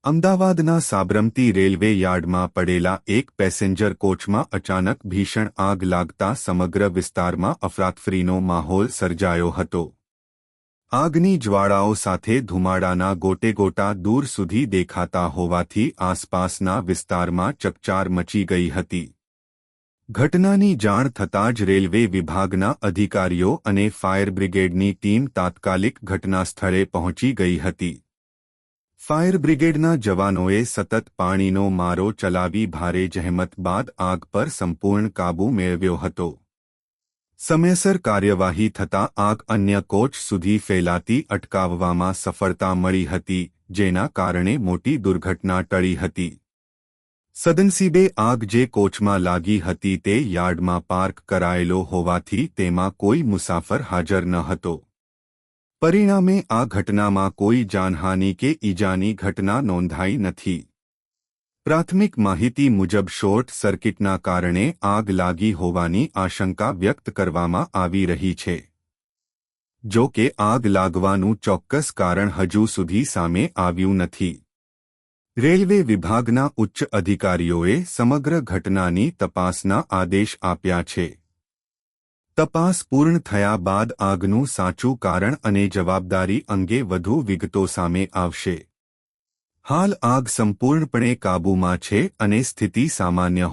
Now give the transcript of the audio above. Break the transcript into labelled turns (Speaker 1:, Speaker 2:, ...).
Speaker 1: અમદાવાદના સાબરમતી રેલવે યાર્ડમાં પડેલા એક પેસેન્જર કોચમાં અચાનક ભીષણ આગ લાગતા સમગ્ર વિસ્તારમાં અફરાતફરીનો માહોલ સર્જાયો હતો। આગની જ્વાળાઓ સાથે ધુમાડાના ગોટેગોટા દૂર સુધી દેખાતા હોવાથી આસપાસના વિસ્તારમાં ચકચાર મચી ગઈ હતી। ઘટનાની જાણ થતાં જ રેલવે વિભાગના અધિકારીઓ અને ફાયર બ્રિગેડની ટીમ તાત્કાલિક ઘટનાસ્થળે પહોંચી ગઈ હતી। ફાયર બ્રિગેડના જવાનોએ સતત પાણીનો મારો ચલાવી ભારે જહેમત બાદ આગ પર સંપૂર્ણ કાબૂ મેળવ્યો હતો। સમયસર કાર્યવાહી થતાં આગ અન્ય કોચ સુધી ફેલાતી અટકાવવામાં સફળતા મળી હતી, જેના કારણે મોટી દુર્ઘટના ટળી હતી। સદનસીબે આગ જે કોચમાં લાગી હતી તે યાર્ડમાં પાર્ક કરાયેલો હોવાથી તેમાં કોઈ મુસાફર હાજર ન હતો। પરિણામે આ ઘટનામાં કોઈ જાનહાનિ કે ઈજાની ઘટના નોંધાઈ નથી। પ્રાથમિક માહિતી મુજબ શોર્ટ સર્કિટના કારણે આગ લાગી હોવાની આશંકા વ્યક્ત કરવામાં આવી રહી છે। જો કે આગ લાગવાનું ચોક્કસ કારણ હજુ સુધી સામે આવ્યું નથી। રેલવે વિભાગના ઉચ્ચ અધિકારીઓએ સમગ્ર ઘટનાની તપાસના આદેશ આપ્યા છે। તપાસ પૂર્ણ થયા બાદ આગનું સાચું કારણ અને જવાબદારી અંગે વધુ વિગતો સામે આવશે। હાલ આગ સંપૂર્ણપણે કાબૂમાં છે અને સ્થિતિ સામાન્ય